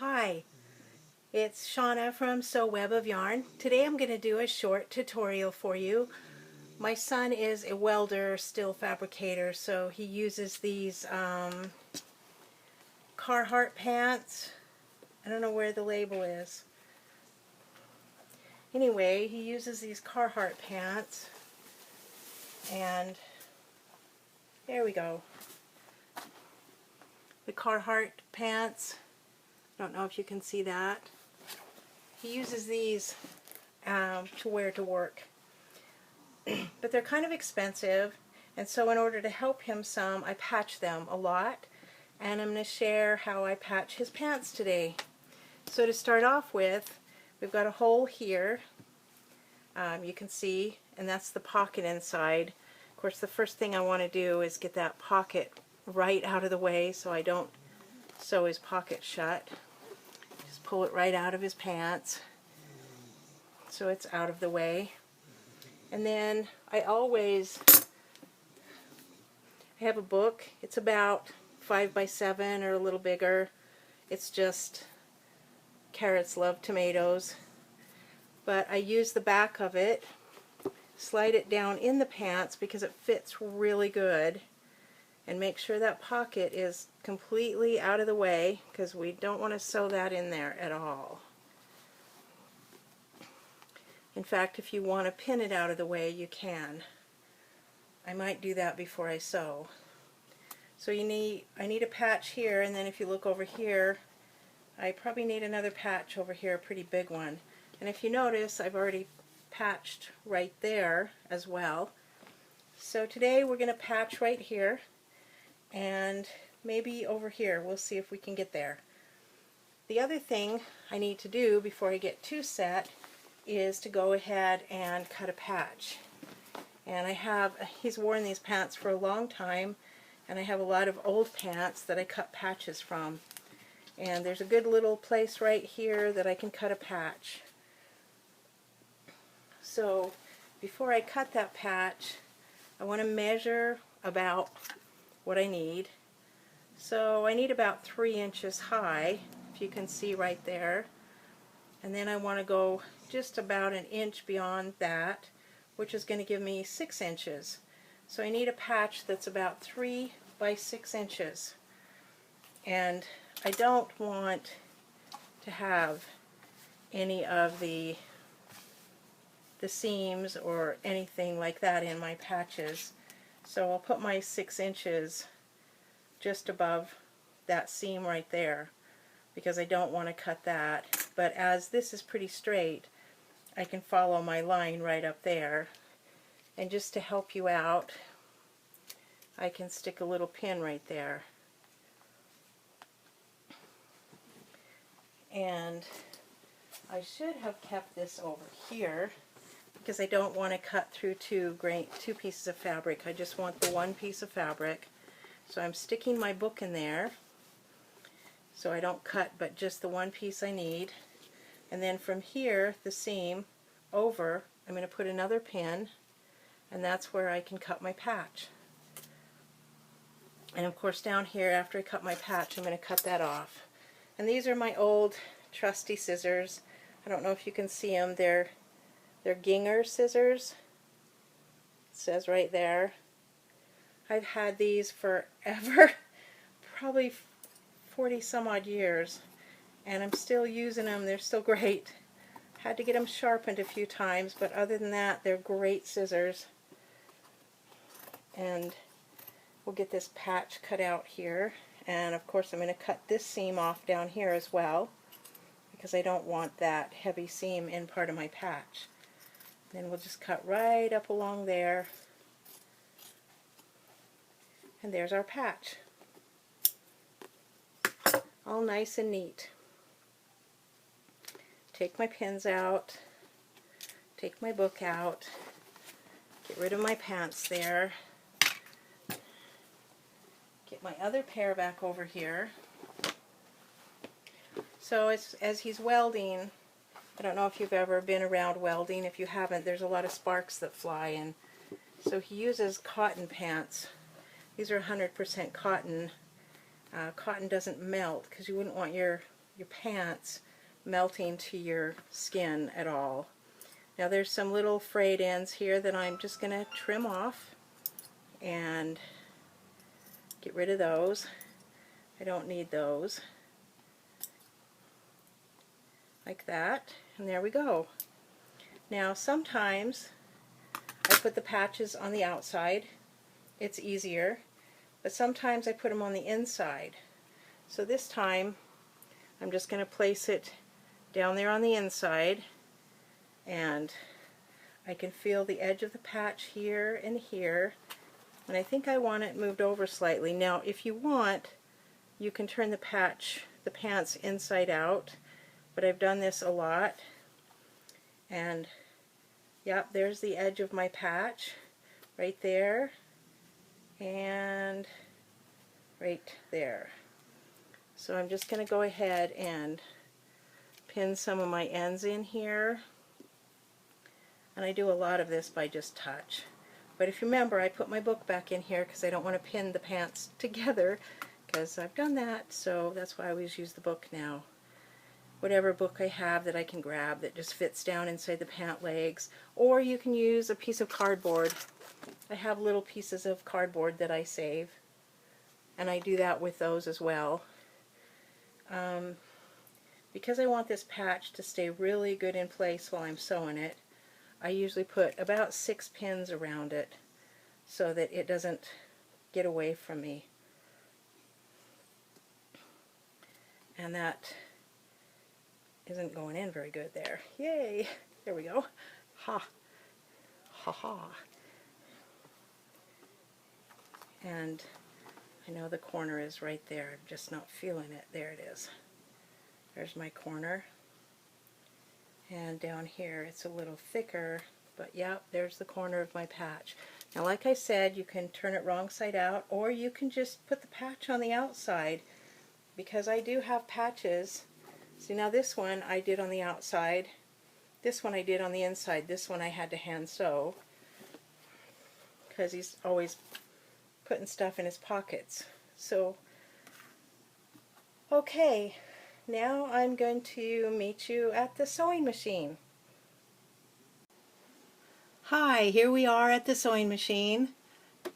Hi, it's Shauna from Sewwebbofyarn. Today I'm going to do a short tutorial for you. My son is a welder, steel fabricator, so he uses these Carhartt pants. I don't know where the label is. Anyway, he uses these Carhartt pants, and there we go. The Carhartt pants. I don't know if you can see that. He uses these to wear to work. But they're kind of expensive, and so in order to help him some, I patch them a lot, and I'm going to share how I patch his pants today. So to start off with, we've got a hole here, you can see, and that's the pocket inside. Of course, the first thing I want to do is get that pocket right out of the way so I don't sew his pocket shut. Just pull it right out of his pants so it's out of the way. And then I have a book. It's about 5 by 7 or a little bigger. It's just Carrots Love Tomatoes. But I use the back of it, slide it down in the pants because it fits really good, and make sure that pocket is completely out of the way because we don't want to sew that in there at all. In fact, if you want to pin it out of the way, you can. I might do that before I sew. So I need a patch here, and then if you look over here, I probably need another patch over here, a pretty big one. And if you notice, I've already patched right there as well. So today we're going to patch right here, and maybe over here. We'll see if we can get there. The other thing I need to do before I get too set is to go ahead and cut a patch. And he's worn these pants for a long time, and I have a lot of old pants that I cut patches from. And there's a good little place right here that I can cut a patch. So before I cut that patch, I want to measure about what I need. So I need about 3 inches high, if you can see right there. And then I want to go just about an inch beyond that, which is going to give me 6 inches. So I need a patch that's about 3 by 6 inches. And I don't want to have any of the seams or anything like that in my patches. So I'll put my 6 inches just above that seam right there because I don't want to cut that. But as this is pretty straight, I can follow my line right up there. And just to help you out, I can stick a little pin right there. And I should have kept this over here because I don't want to cut through two pieces of fabric. I just want the one piece of fabric. So I'm sticking my book in there so I don't cut but just the one piece I need. And then from here, the seam over, I'm going to put another pin, and that's where I can cut my patch. And of course down here, after I cut my patch, I'm going to cut that off. And these are my old trusty scissors. I don't know if you can see them. They're Ginger scissors. It says right there. I've had these forever, probably 40 some odd years, and I'm still using them. They're still great. Had to get them sharpened a few times, but other than that, they're great scissors. And we'll get this patch cut out here, and of course I'm going to cut this seam off down here as well because I don't want that heavy seam in part of my patch. Then we'll just cut right up along there, and there's our patch. All nice and neat. Take my pins out, take my book out, get rid of my pants there, get my other pair back over here. So as he's welding, I don't know if you've ever been around welding. If you haven't, there's a lot of sparks that fly, and so he uses cotton pants. These are 100% cotton. Cotton doesn't melt because you wouldn't want your your pants melting to your skin at all. Now there's some little frayed ends here that I'm just going to trim off and get rid of those. I don't need those. Like that, and there we go. Now sometimes I put the patches on the outside. It's easier. But sometimes I put them on the inside. So this time I'm just going to place it down there on the inside, and I can feel the edge of the patch here and here, and I think I want it moved over slightly. Now if you want, you can turn the pants inside out, but I've done this a lot, and yep, there's the edge of my patch right there and right there. So I'm just going to go ahead and pin some of my ends in here, and I do a lot of this by just touch. But if you remember, I put my book back in here because I don't want to pin the pants together, because I've done that, so that's why I always use the book now. Whatever book I have that I can grab that just fits down inside the pant legs, or you can use a piece of cardboard. I have little pieces of cardboard that I save, and I do that with those as well. Because I want this patch to stay really good in place while I'm sewing it, I usually put about 6 pins around it so that it doesn't get away from me. And that isn't going in very good there. Yay! There we go. Ha! Ha ha! And I know the corner is right there. I'm just not feeling it. There it is. There's my corner. And down here it's a little thicker, but yep, there's the corner of my patch. Now like I said, you can turn it wrong side out, or you can just put the patch on the outside, because I do have patches. See, now this one I did on the outside, this one I did on the inside, this one I had to hand sew because he's always putting stuff in his pockets. So okay, now I'm going to meet you at the sewing machine. Hi, here we are at the sewing machine,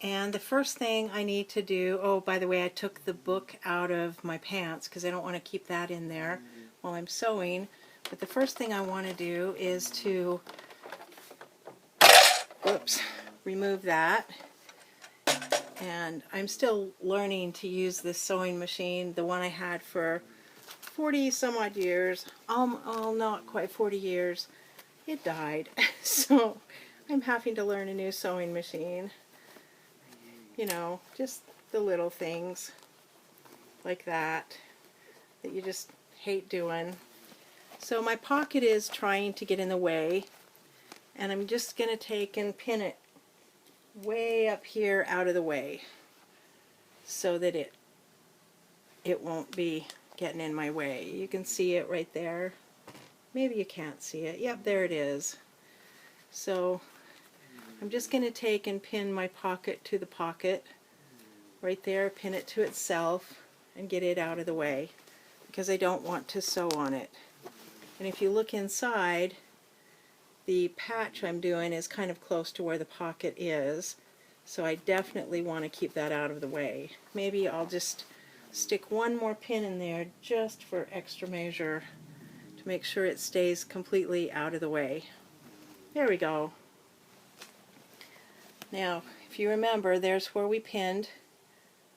and the first thing I need to do, oh by the way, I took the book out of my pants because I don't want to keep that in there while I'm sewing, but the first thing I want to do is to remove that. And I'm still learning to use this sewing machine, the one I had for 40 some odd years, not quite 40 years. It died, so I'm having to learn a new sewing machine. You know, just the little things like that you just hate doing. So my pocket is trying to get in the way, and I'm just going to take and pin it way up here out of the way so that it won't be getting in my way. You can see it right there. Maybe you can't see it. Yep, there it is. So I'm just going to take and pin my pocket to the pocket right there, pin it to itself, and get it out of the way because I don't want to sew on it. And if you look inside, the patch I'm doing is kind of close to where the pocket is, so I definitely want to keep that out of the way. Maybe I'll just stick one more pin in there just for extra measure to make sure it stays completely out of the way. There we go. Now, if you remember, there's where we pinned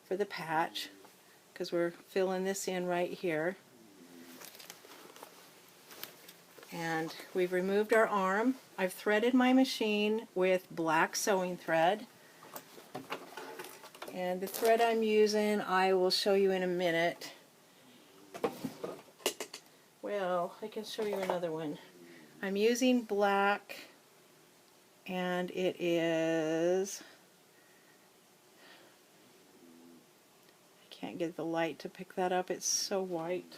for the patch, because we're filling this in right here. And we've removed our arm. I've threaded my machine with black sewing thread. And the thread I'm using, I will show you in a minute. Well, I can show you another one. I'm using black, and it is, I can't get the light to pick that up, it's so white.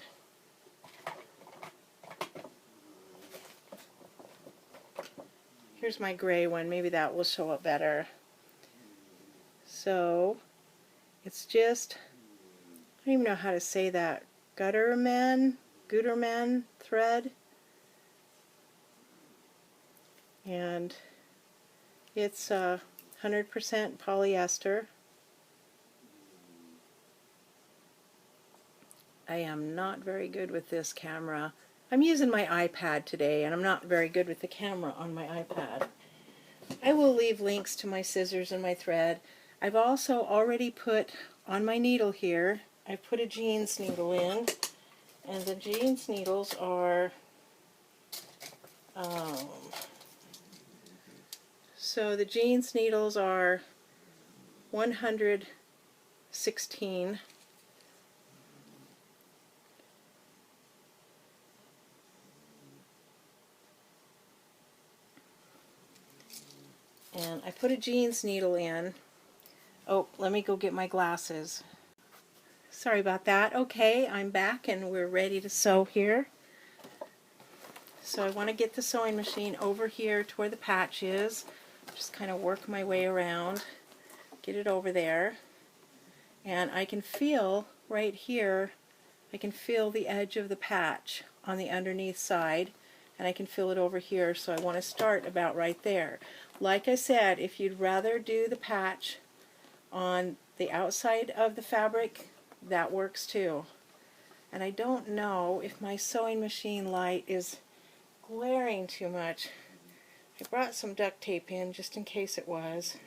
Here's my gray one, maybe that will show up better. So it's just, I don't even know how to say that, Gutterman Gutermann thread, and it's 100% polyester. I am not very good with this camera. I'm using my iPad today, and I'm not very good with the camera on my iPad. I will leave links to my scissors and my thread. I've also already put on my needle here, I put a jeans needle in, and the jeans needles are, so the jeans needles are 116. And I put a jeans needle in. Oh, let me go get my glasses. Sorry about that. Okay, I'm back and we're ready to sew here. So I want to get the sewing machine over here to where the patch is. Just kind of work my way around, get it over there. And I can feel right here, I can feel the edge of the patch on the underneath side, and I can feel it over here, so I want to start about right there. Like I said, if you'd rather do the patch on the outside of the fabric, that works too. And I don't know if my sewing machine light is glaring too much. I brought some duct tape in just in case it was.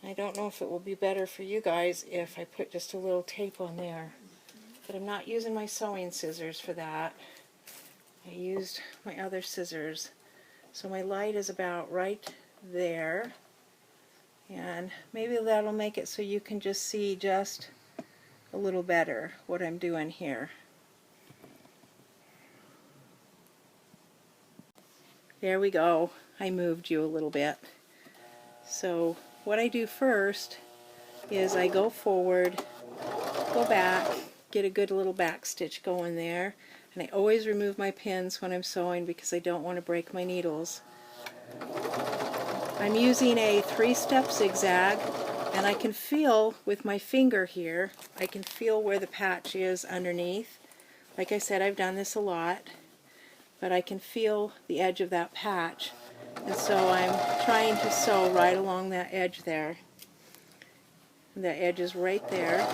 I don't know if it will be better for you guys if I put just a little tape on there. But I'm not using my sewing scissors for that. I used my other scissors. So my light is about right there. And maybe that'll make it so you can just see just a little better what I'm doing here. There we go. I moved you a little bit. So what I do first is I go forward, go back, get a good little back stitch going there, and I always remove my pins when I'm sewing because I don't want to break my needles. I'm using a 3-step zigzag, and I can feel with my finger here, I can feel where the patch is underneath. Like I said, I've done this a lot, but I can feel the edge of that patch, and so I'm trying to sew right along that edge there. And the edge is right there.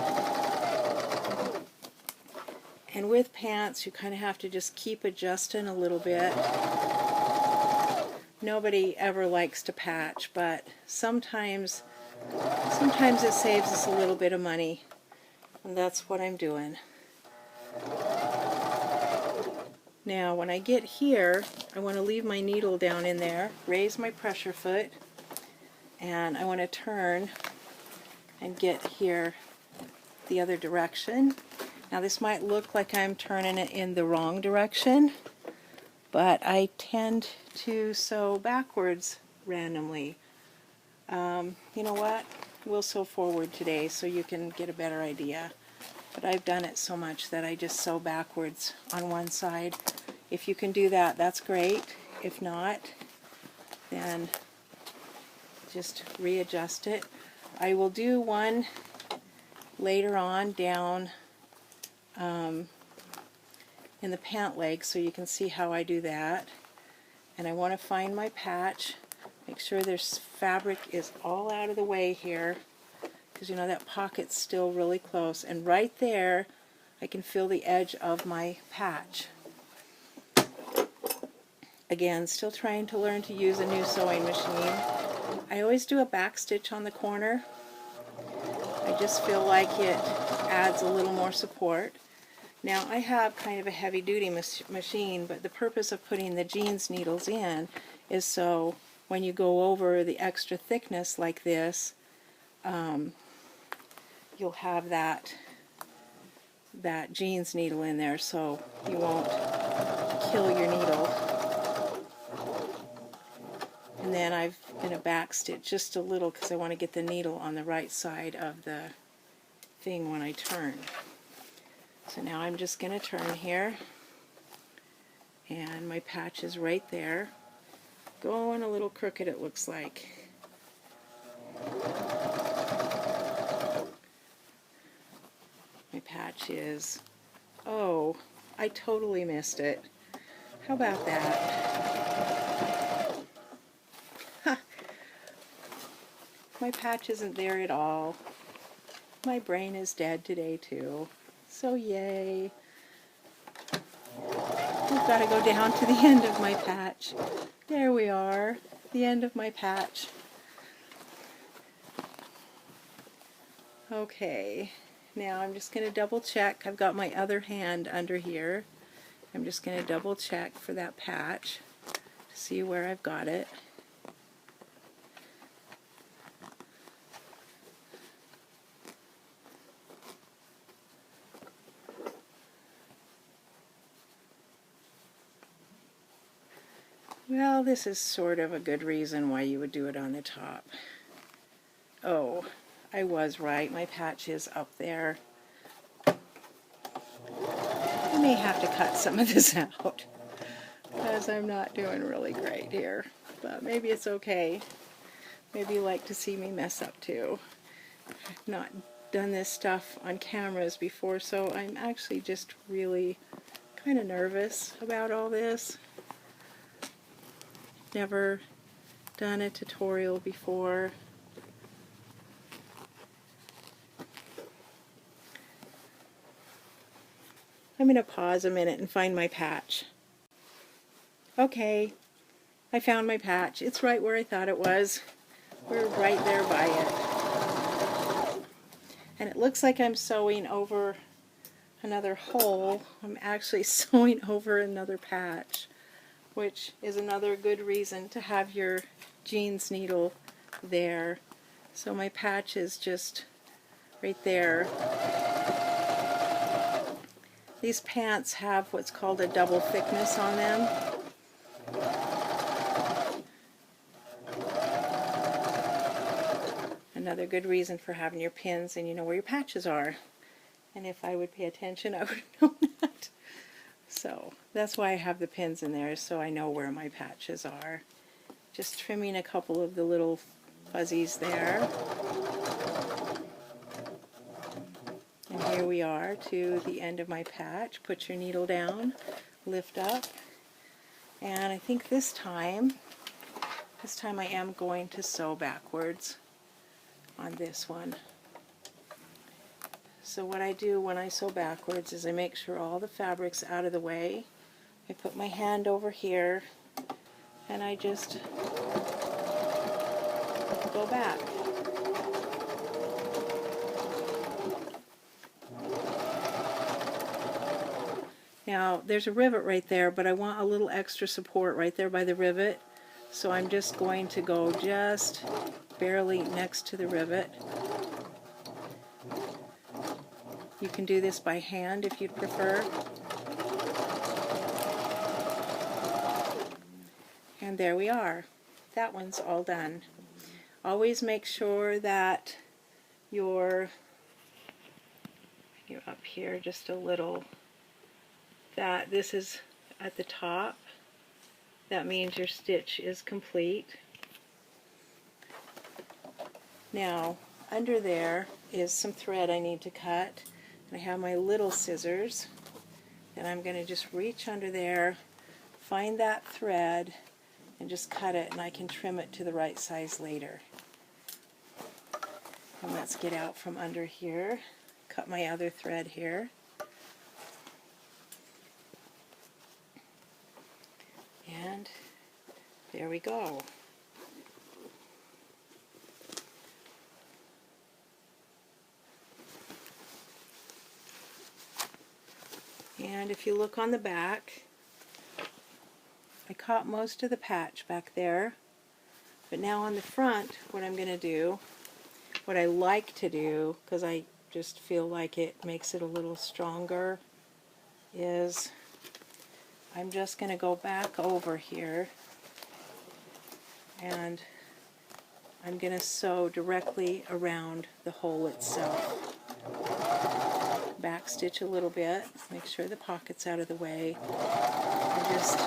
And with pants, you kind of have to just keep adjusting a little bit. Nobody ever likes to patch, but sometimes it saves us a little bit of money, and that's what I'm doing. Now when I get here, I want to leave my needle down in there, raise my pressure foot, and I want to turn and get here the other direction. Now this might look like I'm turning it in the wrong direction, but I tend to sew backwards randomly. You know what? We'll sew forward today so you can get a better idea. But I've done it so much that I just sew backwards on one side. If you can do that, that's great. If not, then just readjust it. I will do one later on down in the pant leg so you can see how I do that. And I want to find my patch, make sure there's fabric is all out of the way here, because you know that pocket's still really close, and right there I can feel the edge of my patch. Again, still trying to learn to use a new sewing machine. I always do a back stitch on the corner. I just feel like it adds a little more support. Now I have kind of a heavy duty machine, but the purpose of putting the jeans needles in is so when you go over the extra thickness like this, you'll have that jeans needle in there so you won't kill your needle. And then I've been a back stitch just a little because I want to get the needle on the right side of the thing when I turn. So now I'm just going to turn here, and my patch is right there. Going a little crooked, it looks like. My patch is, oh, I totally missed it. How about that? Ha. My patch isn't there at all. My brain is dead today too. So yay. We've got to go down to the end of my patch. There we are, the end of my patch. Okay, now I'm just going to double check. I've got my other hand under here. I'm just going to double check for that patch to see where I've got it. Well, this is sort of a good reason why you would do it on the top. Oh, I was right. My patch is up there. I may have to cut some of this out because I'm not doing really great here. But maybe it's okay. Maybe you like to see me mess up too. I've not done this stuff on cameras before, so I'm actually just really kind of nervous about all this. Never done a tutorial before. I'm going to pause a minute and find my patch. Okay, I found my patch. It's right where I thought it was. We're right there by it. And it looks like I'm sewing over another hole. I'm actually sewing over another patch, which is another good reason to have your jeans needle there. So my patch is just right there. These pants have what's called a double thickness on them. Another good reason for having your pins, and you know where your patches are. And if I would pay attention, I would have known that. So that's why I have the pins in there, so I know where my patches are. Just trimming a couple of the little fuzzies there. And here we are to the end of my patch. Put your needle down, lift up, and I think this time I am going to sew backwards on this one. So what I do when I sew backwards is I make sure all the fabric's out of the way. I put my hand over here and I just go back. Now there's a rivet right there, but I want a little extra support right there by the rivet, so I'm just going to go just barely next to the rivet. You can do this by hand if you'd prefer. And there we are. That one's all done. Always make sure that you're up here just a little, that this is at the top. That means your stitch is complete. Now, under there is some thread I need to cut. I have my little scissors, and I'm going to just reach under there, find that thread, and just cut it, and I can trim it to the right size later. And let's get out from under here, cut my other thread here. And there we go. And if you look on the back, I caught most of the patch back there, but now on the front, what I'm going to do, what I like to do, because I just feel like it makes it a little stronger, is I'm just going to go back over here and I'm going to sew directly around the hole itself. Back stitch a little bit, make sure the pocket's out of the way, and just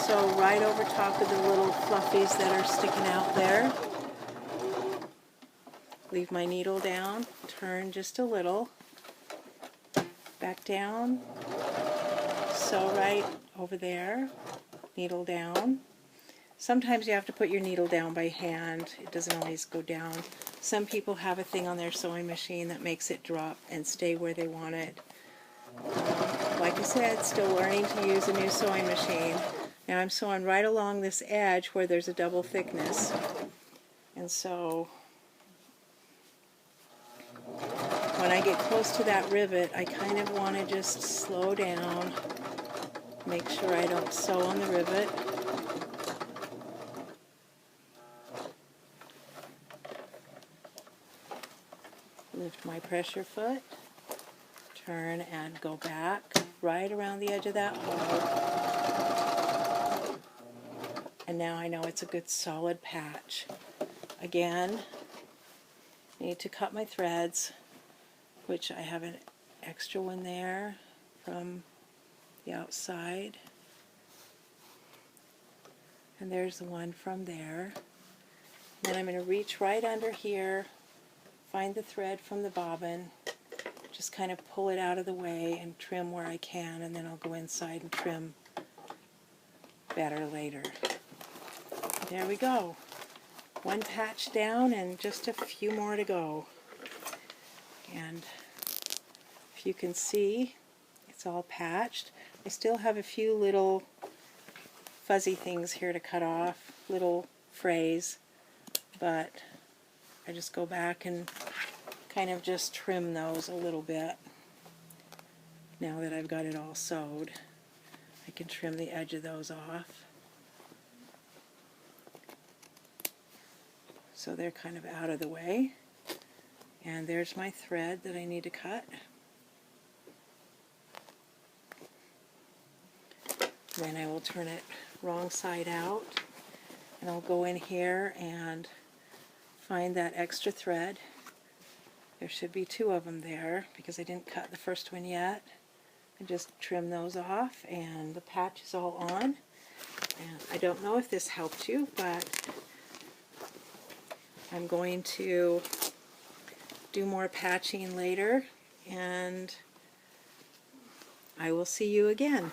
sew right over top of the little fluffies that are sticking out there. Leave my needle down, turn just a little, back down, sew sew right over there, needle down. Sometimes you have to put your needle down by hand. It doesn't always go down. Some people have a thing on their sewing machine that makes it drop and stay where they want it. Like I said, still learning to use a new sewing machine. Now I'm sewing right along this edge where there's a double thickness. And so when I get close to that rivet, I kind of want to just slow down, make sure I don't sew on the rivet. Lift my pressure foot, turn and go back right around the edge of that hole. And now I know it's a good solid patch. Again, I need to cut my threads, which I have an extra one there from the outside. And there's the one from there. Then I'm going to reach right under here, find the thread from the bobbin, just kind of pull it out of the way and trim where I can, and then I'll go inside and trim better later. There we go. One patch down and just a few more to go. And if you can see, it's all patched. I still have a few little fuzzy things here to cut off, little frays, but I just go back and kind of just trim those a little bit. Now that I've got it all sewed, I can trim the edge of those off. So they're kind of out of the way. And there's my thread that I need to cut. Then I will turn it wrong side out, and I'll go in here and find that extra thread. There should be two of them there because I didn't cut the first one yet. I just trim those off and the patch is all on. And I don't know if this helped you, but I'm going to do more patching later, and I will see you again.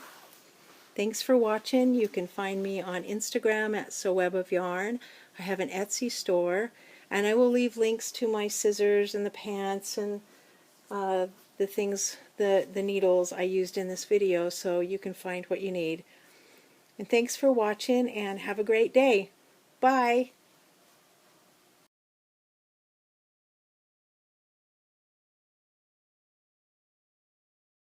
Thanks for watching. You can find me on Instagram at Sewwebbofyarn. I have an Etsy store, and I will leave links to my scissors and the pants and the things, the needles I used in this video, so you can find what you need. And thanks for watching, and have a great day. Bye!